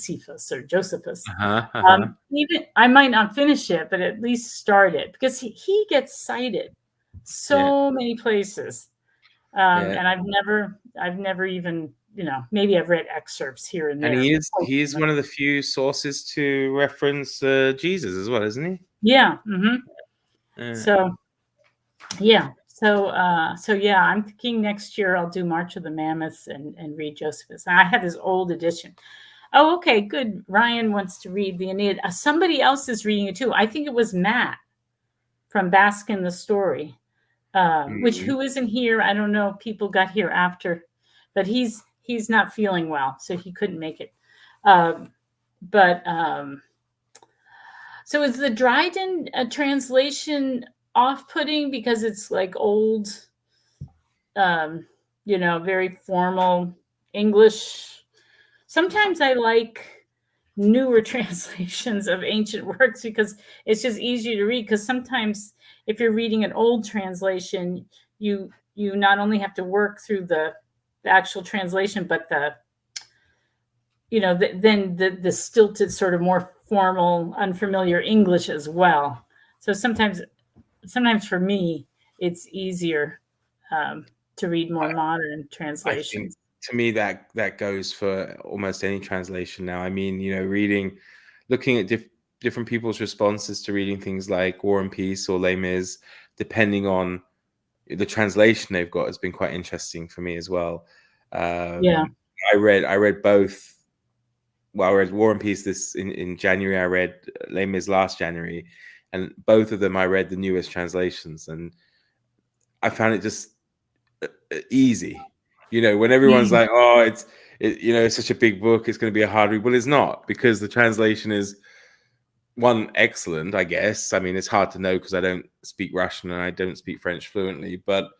I might not finish it, but at least start it because he gets cited so many places. And I've never even, maybe I've read excerpts here and And there. he is one of the few sources to reference Jesus as well, isn't he? Yeah. So yeah. So yeah, I'm thinking next year I'll do March of the Mammoths and read Josephus. And I have his old edition. Oh, okay, good. Ryan wants to read the Aeneid. Somebody else is reading it too. I think it was Matt from Baskin the Story, which who isn't here. I don't know. People got here after, but he's not feeling well, so he couldn't make it. So is the Dryden translation off-putting because it's like old, very formal English? Sometimes I like newer translations of ancient works because it's just easier to read. Because sometimes if you're reading an old translation, you not only have to work through the actual translation, but then the stilted sort of more formal, unfamiliar English as well. So sometimes for me, it's easier to read more modern translations. I think to me that goes for almost any translation now. I mean, looking at different people's responses to reading things like War and Peace or Les Mis, depending on the translation they've got, has been quite interesting for me as well. Yeah. I read both. Well, I read War and Peace in January. I read Les Mis last January, and both of them I read the newest translations, and I found it just easy. When everyone's like, "Oh, it's such a big book, it's going to be a hard read." Well, it's not, because the translation is excellent, I guess. I mean, it's hard to know because I don't speak Russian and I don't speak French fluently, but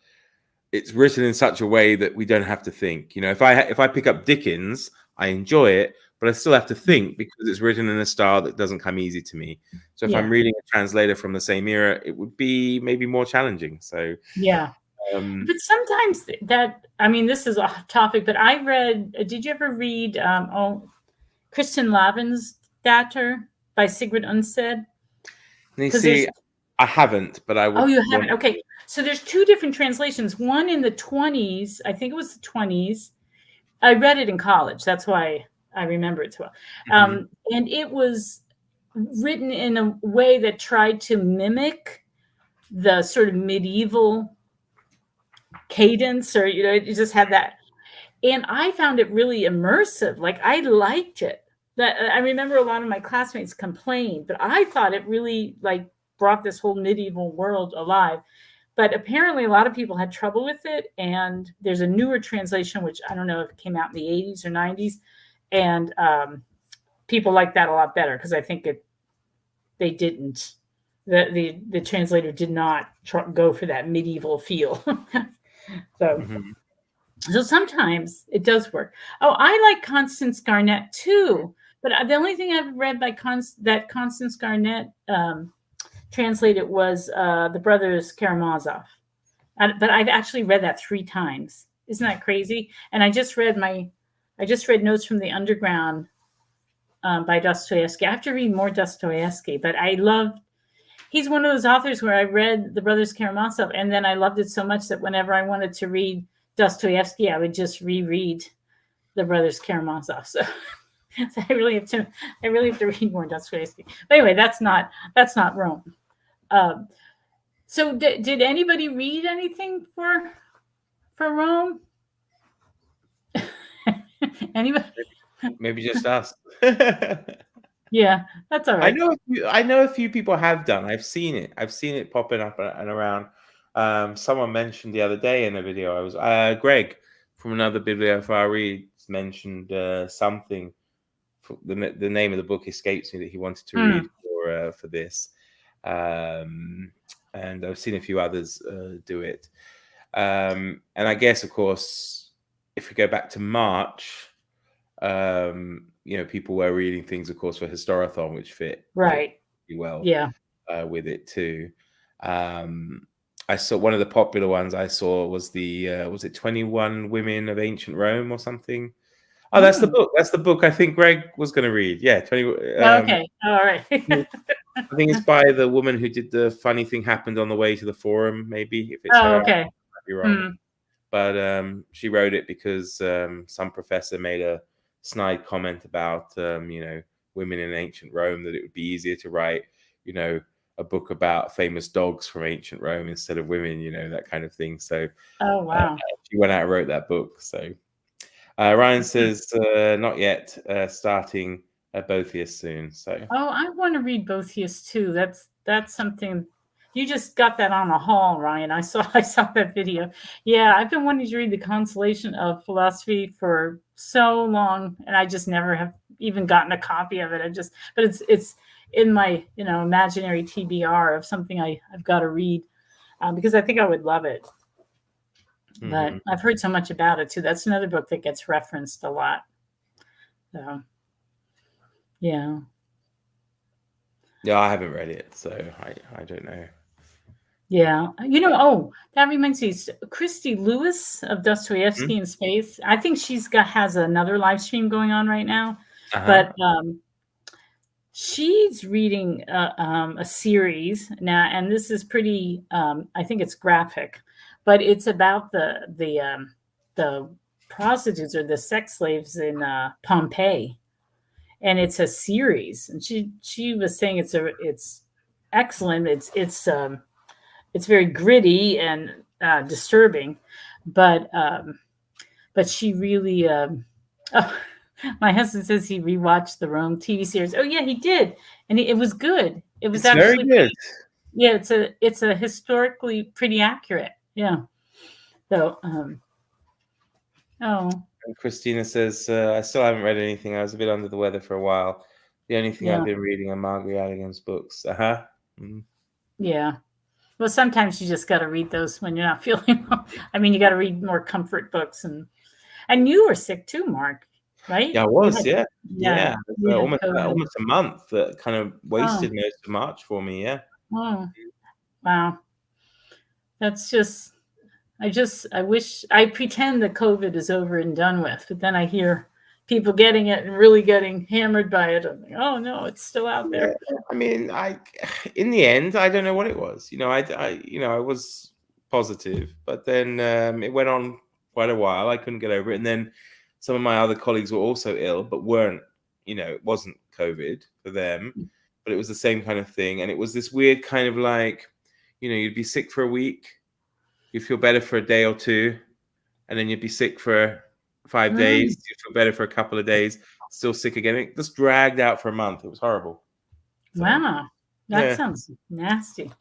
it's written in such a way that we don't have to think. If I pick up Dickens, I enjoy it, but I still have to think because it's written in a style that doesn't come easy to me. So if I'm reading a translator from the same era, it would be maybe more challenging. So yeah. But sometimes this is off topic, but I read, did you ever read Kristen Lavins' Datter by Sigrid Undset? You see, I haven't, but I would. Oh, you haven't? Okay. So there's two different translations. One in the 20s, I think it was the 20s. I read it in college. That's why I remember it so well. And it was written in a way that tried to mimic the sort of medieval cadence, or it just had that. And I found it really immersive. Like, I liked it. That I remember a lot of my classmates complained, but I thought it really brought this whole medieval world alive. But apparently a lot of people had trouble with it. And there's a newer translation, which I don't know if it came out in the 80s or 90s. And people like that a lot better, because I think they didn't. The translator did not go for that medieval feel. So sometimes it does work. Oh, I like Constance Garnett too. But the only thing I've read by that Constance Garnett translated was The Brothers Karamazov. But I've actually read that 3 times. Isn't that crazy? And I just read Notes from the Underground by Dostoevsky. I have to read more Dostoevsky, but he's one of those authors where I read The Brothers Karamazov, and then I loved it so much that whenever I wanted to read Dostoevsky, I would just reread The Brothers Karamazov. So I really have to read more Dostoevsky. But anyway, that's not Rome. So did anybody read anything for Rome? Anybody? Maybe just us. Yeah, that's all right. I know a few people have done. I've seen it popping up and around. Someone mentioned the other day in a video, I was Greg from another Bibliophile Reads mentioned something. The name of the book escapes me that he wanted to read for this, and I've seen a few others do it. And I guess, of course, if we go back to March, people were reading things, of course, for Historathon, which fit pretty well with it too. I saw one of the popular ones I saw was was it 21 Women of Ancient Rome or something? Oh, that's the book. That's the book I think Greg was going to read. Yeah, 20. Okay, all right. I think it's by the woman who did The Funny Thing Happened on the Way to the Forum. Maybe if it's her, okay. I might be wrong. but she wrote it because some professor made a snide comment about women in ancient Rome, that it would be easier to write a book about famous dogs from ancient Rome instead of women, that kind of thing. So Oh, wow. she went out and wrote that book. So Ryan says not yet, starting Boethius soon. So I want to read Boethius too. That's something. You just got that on a haul, Ryan. I saw that video. Yeah, I've been wanting to read The Consolation of Philosophy for so long, and I just never have even gotten a copy of it. But it's in my imaginary TBR of something I've got to read, because I think I would love it. But I've heard so much about it too. That's another book that gets referenced a lot. So, yeah. Yeah, I haven't read it, so I don't know. Yeah. That reminds me, Christy Lewis of Dostoevsky in Space. I think has another live stream going on right now. But she's reading a series now, and this is pretty, I think it's graphic, but it's about the prostitutes or the sex slaves in Pompeii. And it's a series, and she was saying it's excellent. It's very gritty and disturbing, but she really. My husband says he rewatched the Rome TV series. Oh yeah, he did, and it was good. It was actually very good. Yeah, it's a historically pretty accurate. Yeah. So. And Christina says, I still haven't read anything. I was a bit under the weather for a while. The only thing I've been reading are Margaret Allingham books. Yeah. Well, sometimes you just got to read those when you're not feeling well. I mean, you got to read more comfort books, and you were sick too, Mark, right? Yeah, I was. Yeah. Almost a month that kind of wasted most of March for me. Yeah. Oh, wow. That's just. I wish I pretend that COVID is over and done with, but then I hear people getting it and really getting hammered by it. I'm like, oh no, it's still out there. Yeah, I mean, in the end, I don't know what it was. I was positive, but then it went on quite a while. I couldn't get over it, and then some of my other colleagues were also ill, but weren't. It wasn't COVID for them, but it was the same kind of thing, and it was this weird kind of like, you'd be sick for a week, you'd feel better for a day or two, and then you'd be sick for 5 days, you'd feel better for a couple of days, still sick again. It just dragged out for a month. It was horrible. So, wow, that sounds nasty.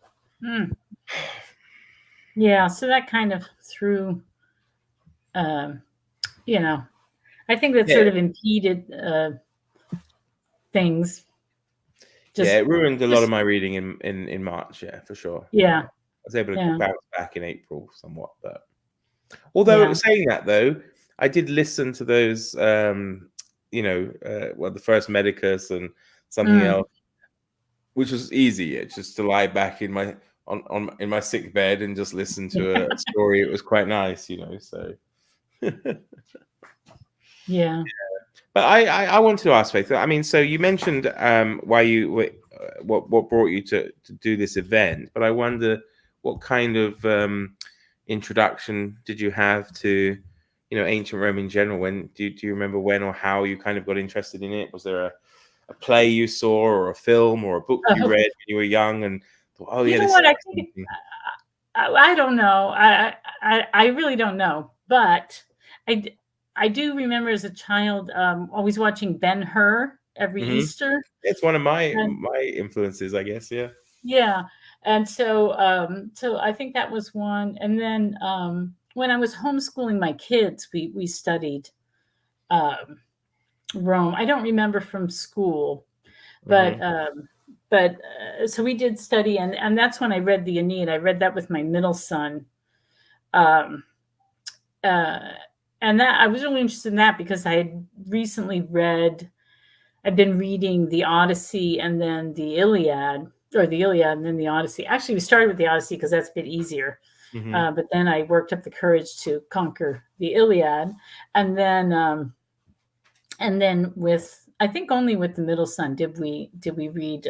Yeah, so that kind of threw, I think that sort of impeded things. It ruined a lot of my reading in March. Yeah, for sure. Yeah, I was able to bounce back in April somewhat, but although saying that though, I did listen to those, the first Medicus and something else, which was easy. It's just to lie back in my in my sick bed and just listen to a story. It was quite nice, So. Yeah. But I wanted to ask Faith. I mean, so you mentioned what brought you to do this event, but I wonder what kind of introduction did you have to ancient Rome in general? When do you remember when or how you kind of got interested in it? Was there a play you saw, or a film, or a book you read when you were young and thought, oh yeah, you know what? I don't know. I really don't know, but I do remember as a child always watching Ben-Hur every Easter. It's one of my influences, I guess. Yeah. Yeah, and so I think that was one. And then when I was homeschooling my kids, we studied Rome. I don't remember from school, but so we did study, and that's when I read the Aeneid. I read that with my middle son. And that I was really interested in that because I had recently I'd been reading the Odyssey and then the Iliad, or the Iliad and then the Odyssey. Actually, we started with the Odyssey because that's a bit easier. But then I worked up the courage to conquer the Iliad. And then with, I think only with the middle son did we read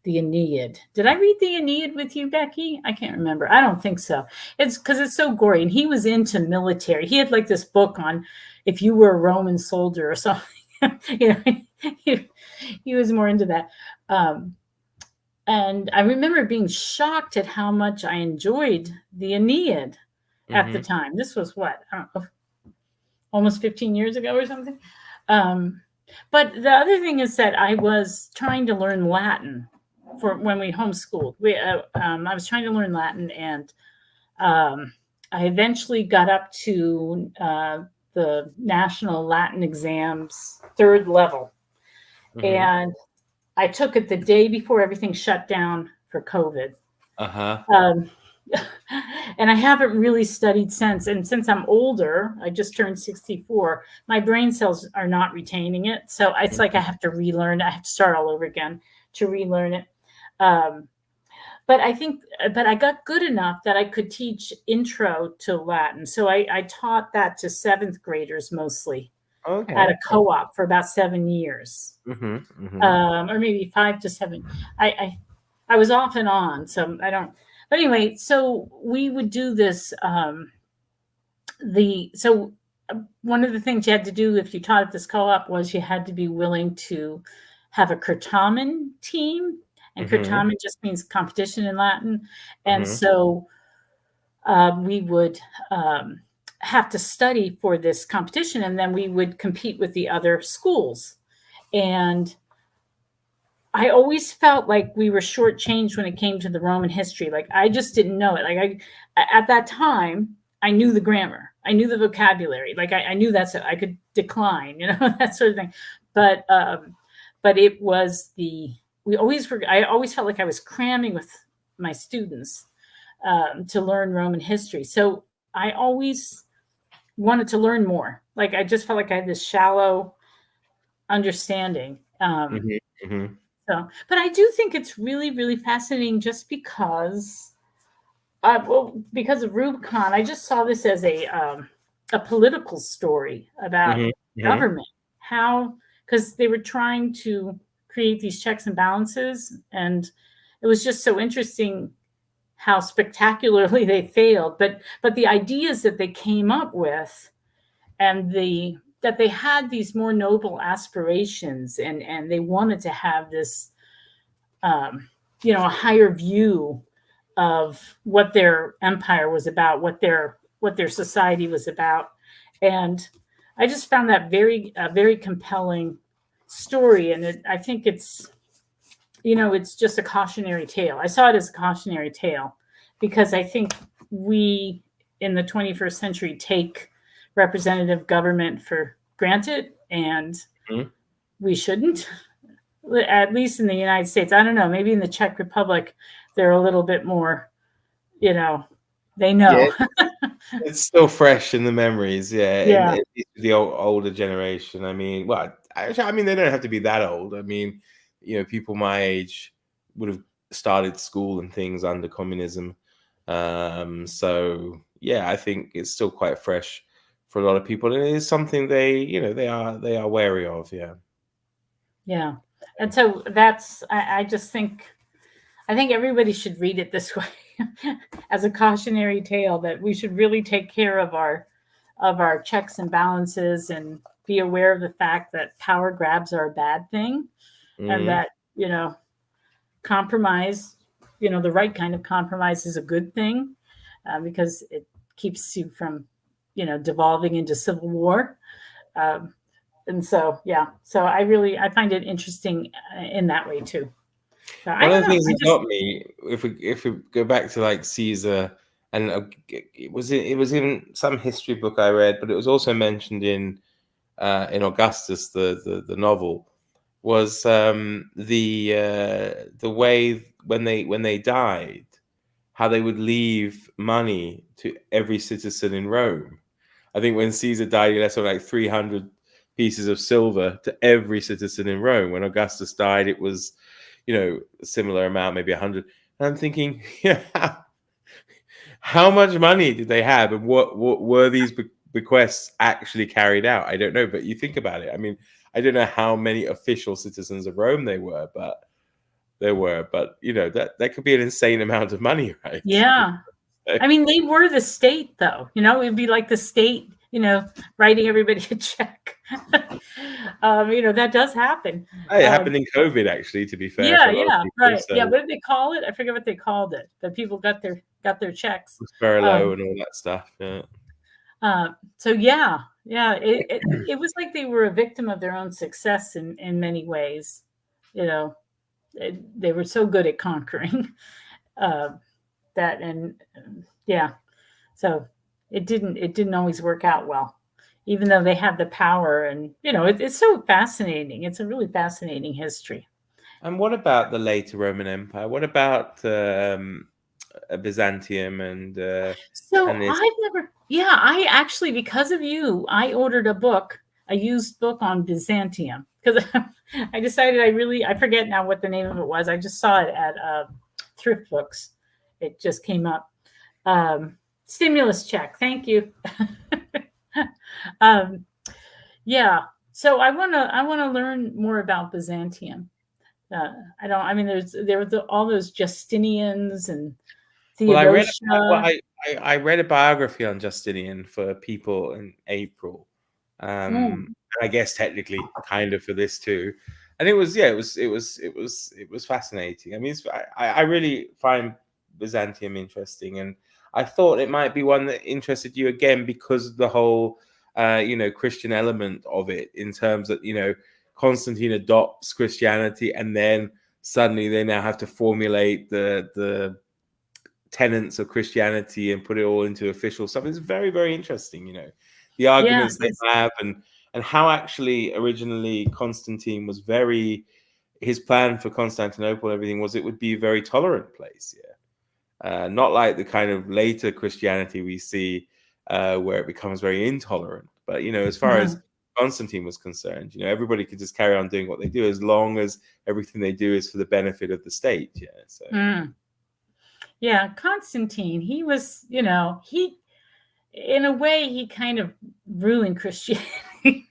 the Aeneid. Did I read the Aeneid with you, Becky? I can't remember. I don't think so. It's because it's so gory. And he was into military. He had like this book on if you were a Roman soldier or something. You know, he was more into that. And I remember being shocked at how much I enjoyed the Aeneid at the time. This was what, I don't know, almost 15 years ago or something. But the other thing is that I was trying to learn Latin for when we homeschooled. I was trying to learn Latin, and I eventually got up to the national Latin exams, 3rd level. And I took it the day before everything shut down for COVID. And I haven't really studied since. And since I'm older, I just turned 64, my brain cells are not retaining it. So it's like I have to relearn. I have to start all over again to relearn it. But I got good enough that I could teach intro to Latin. So I taught that to 7th graders mostly at a co-op for about 7 years, or maybe 5 to 7. I was off and on, so I don't. But anyway, so we would do this. One of the things you had to do if you taught at this co-op was you had to be willing to have a Curtamen team. And Curtamen just means competition in Latin. And so we would have to study for this competition, and then we would compete with the other schools. And I always felt like we were shortchanged when it came to the Roman history. Like I just didn't know it. Like at that time, I knew the grammar, I knew the vocabulary. Like I knew that's it. I could decline, that sort of thing. But it was I always felt like I was cramming with my students to learn Roman history. So I always wanted to learn more. Like I just felt like I had this shallow understanding. So, but I do think it's really, really fascinating just because, because of Rubicon. I just saw this as a political story about government, because they were trying to create these checks and balances, and it was just so interesting how spectacularly they failed. But the ideas that they came up with, and that they had these more noble aspirations, and they wanted to have this, a higher view of what their empire was about, what their society was about. And I just found that very compelling story. And I think it's just a cautionary tale. I saw it as a cautionary tale because I think we in the 21st century take representative government for granted, and we shouldn't, at least in the United States. I don't know, maybe in the Czech Republic they're a little bit more, they know. Yeah, it's still fresh in the memories, in the older generation. I mean, well, actually, they don't have to be that old. I mean, people my age would have started school and things under communism. So yeah, I think it's still quite fresh for a lot of people, and it is something they are wary of. Yeah. And so I just think everybody should read it this way as a cautionary tale, that we should really take care of our checks and balances and be aware of the fact that power grabs are a bad thing, and that, compromise, the right kind of compromise is a good thing, because it keeps you from, devolving into civil war. And so, so I find it interesting in that way too. So, one of the things that got me, if we go back to like Caesar, and it was in some history book I read, but it was also mentioned in Augustus, the novel, was the way when they died, how they would leave money to every citizen in Rome. I think when Caesar died, he left something like 300 pieces of silver to every citizen in Rome. When Augustus died, it was, a similar amount, maybe 100. And I'm thinking, how much money did they have, and what were these bequests actually carried out? I don't know, but you think about it. I mean, I don't know how many official citizens of Rome they were, but there were, but that could be an insane amount of money, right? Yeah. I mean, they were the state, though. It'd be like the state, writing everybody a check. That does happen. It happened in COVID, actually, to be fair, for Yeah, a lot of yeah, people. right. So Yeah, what did they call it? I forget what they called it, but people got their checks. furlough and all that stuff. Yeah. So yeah, it was like they were a victim of their own success in many ways. They were so good at conquering that, and yeah, so it didn't always work out well, even though they had the power. And it's so fascinating. It's a really fascinating history. And what about the later Roman Empire? What about Byzantium and So this? I actually, because of you, I ordered a used book on Byzantium, because I decided I forget now what the name of it was. I just saw it at Thrift Books. It just came up. Stimulus check. Thank you. Yeah. So I want to learn more about Byzantium. There were all those Justinians and Theodosia. I read a biography on Justinian for people in April. I guess technically kind of for this too. And it was fascinating. I mean, I really find Byzantium interesting, and I thought it might be one that interested you again because of the whole Christian element of it, in terms that Constantine adopts Christianity, and then suddenly they now have to formulate the tenets of Christianity and put it all into official stuff. It's very, very interesting, the arguments they have, and how actually originally Constantine was his plan for Constantinople and everything was it would be a very tolerant place. Not like the kind of later Christianity we see where it becomes very intolerant. But, as far as Constantine was concerned, everybody could just carry on doing what they do as long as everything they do is for the benefit of the state. Yeah, Constantine, he was, he, in a way, he kind of ruined Christianity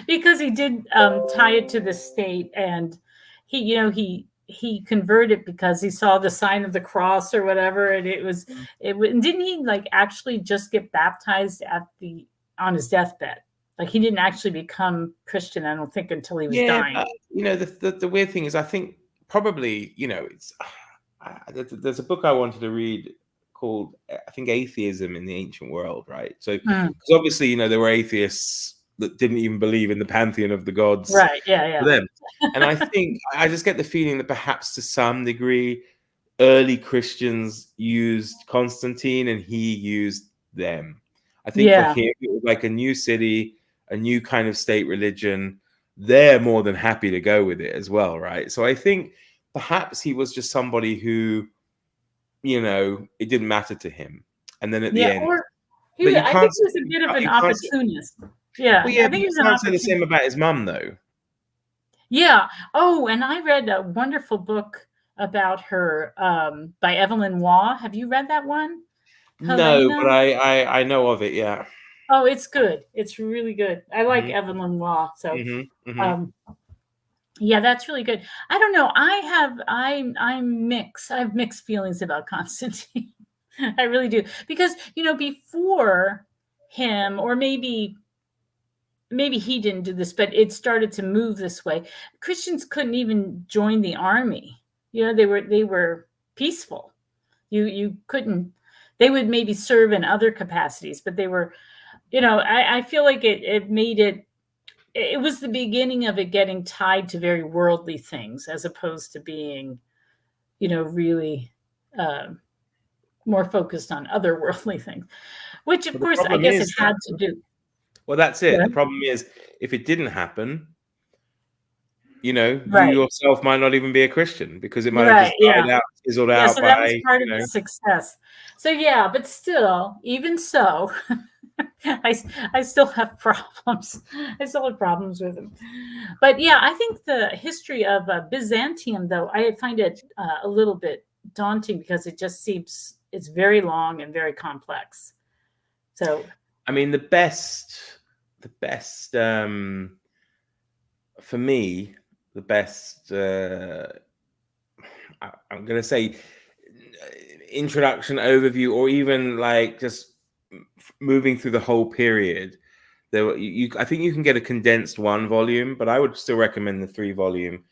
because he did tie it to the state, and he converted because he saw the sign of the cross or whatever, and didn't he actually just get baptized on his deathbed? Like, he didn't actually become Christian, I don't think, until he was dying. But, the weird thing is, I think probably it's. There's a book I wanted to read called, I think, Atheism in the Ancient World, right? So, because obviously, there were atheists that didn't even believe in the pantheon of the gods, right? Yeah. For them, and I think I just get the feeling that perhaps to some degree, early Christians used Constantine and he used them. I think for him, it was like a new city, a new kind of state religion. They're more than happy to go with it as well, right? So I think perhaps he was just somebody who, it didn't matter to him. And then at the end, I think he was a bit of an opportunist. Yeah, well, I think he was an opportunist. Say the same about his mum, though. Yeah. Oh, and I read a wonderful book about her by Evelyn Waugh. Have you read that one? Helena? No, but I know of it. Yeah. Oh, it's good. It's really good. I like Evelyn Waugh. So, yeah, that's really good. I don't know. I'm mixed. I have mixed feelings about Constantine. I really do. Because, before him, or maybe he didn't do this, but it started to move this way. Christians couldn't even join the army. They were peaceful. You couldn't. They would maybe serve in other capacities, but they were, I feel like it made it. It was the beginning of it getting tied to very worldly things, as opposed to being, really more focused on other worldly things, which, of course, I guess it had to do. Well, that's it. Yeah. The problem is, if it didn't happen, you yourself might not even be a Christian, because it might have just died out, fizzled out. So that was part of the success. So yeah, but still, even so, I still have problems. I still have problems with him. But yeah, I think the history of Byzantium, though, I find it a little bit daunting, because it just seems it's very long and very complex. So, I mean, the best for me, the best I'm going to say introduction, overview, or even like just moving through the whole period. I think you can get a condensed 1-volume, but I would still recommend the 3-volume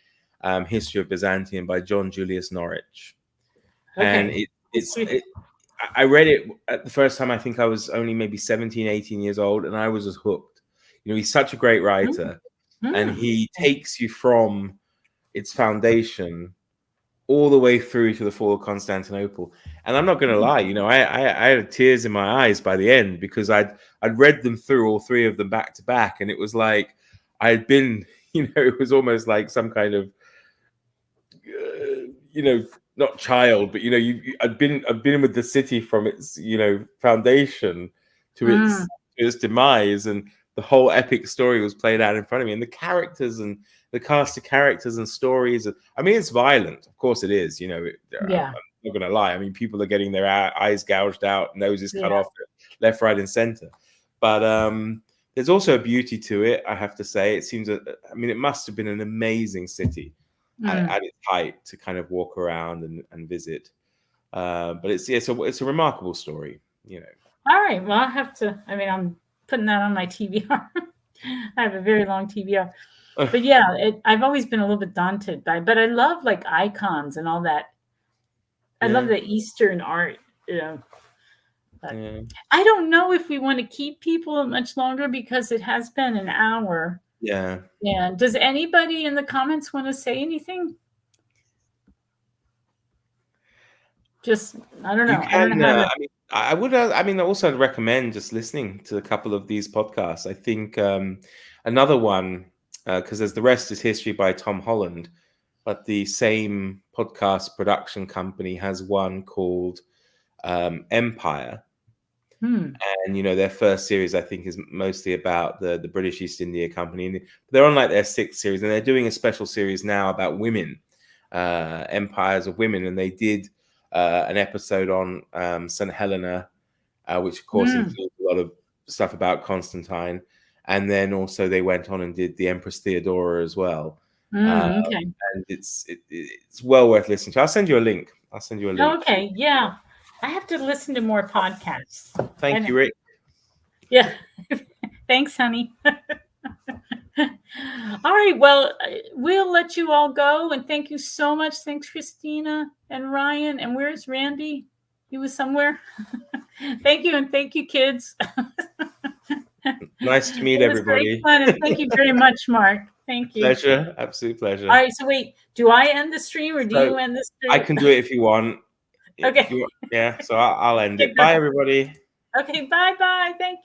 History of Byzantium by John Julius Norwich. Okay. And I read it at the first time. I think I was only maybe 17, 18 years old, and I was just hooked. He's such a great writer, and he takes you from its foundation all the way through to the fall of Constantinople. And I'm not going to lie, I had tears in my eyes by the end, because I'd read them through, all 3 of them, back to back, and it was like I had been, it was almost like some kind of, not child, but I'd been with the city from its foundation to its demise, and the whole epic story was played out in front of me, and the characters and the cast of characters and stories. I mean, it's violent, of course it is. Yeah. I'm not gonna lie. I mean, people are getting their eyes gouged out, noses cut off, left, right, and center. But there's also a beauty to it, I have to say. It seems it must have been an amazing city at its height to kind of walk around and visit. But it's a remarkable story. All right. Well, I'll have to. I'm putting that on my TBR. I have a very long TBR. But yeah, I've always been a little bit daunted by, but I love like icons and all that. I love the Eastern art, But I don't know if we want to keep people much longer, because it has been an hour. Yeah. And does anybody in the comments want to say anything? Just, I don't know. I don't know I would. Also, I'd recommend just listening to a couple of these podcasts. I think another one, because there's The Rest is History by Tom Holland, but the same podcast production company has one called Empire. And their first series, I think, is mostly about the British East India Company. And they're on like their 6th series, and they're doing a special series now about women, empires of women. And they did an episode on St. Helena, which of course includes a lot of stuff about Constantine. And then also they went on and did the Empress Theodora as well. Okay. And it's well worth listening to. I'll send you a link. Okay, yeah. I have to listen to more podcasts. Thank you, Rick. Yeah. Thanks, honey. All right. Well, we'll let you all go. And thank you so much. Thanks, Christina and Ryan. And where's Randy? He was somewhere. Thank you. And thank you, kids. Nice to meet everybody. Fun, and thank you very much, Mark. Thank you. Pleasure. Absolute pleasure. All right. So wait, do I end the stream, or do you end the stream? I can do it if you want. Okay. Yeah. So I'll end it. Bye, everybody. Okay. Bye. Thank you.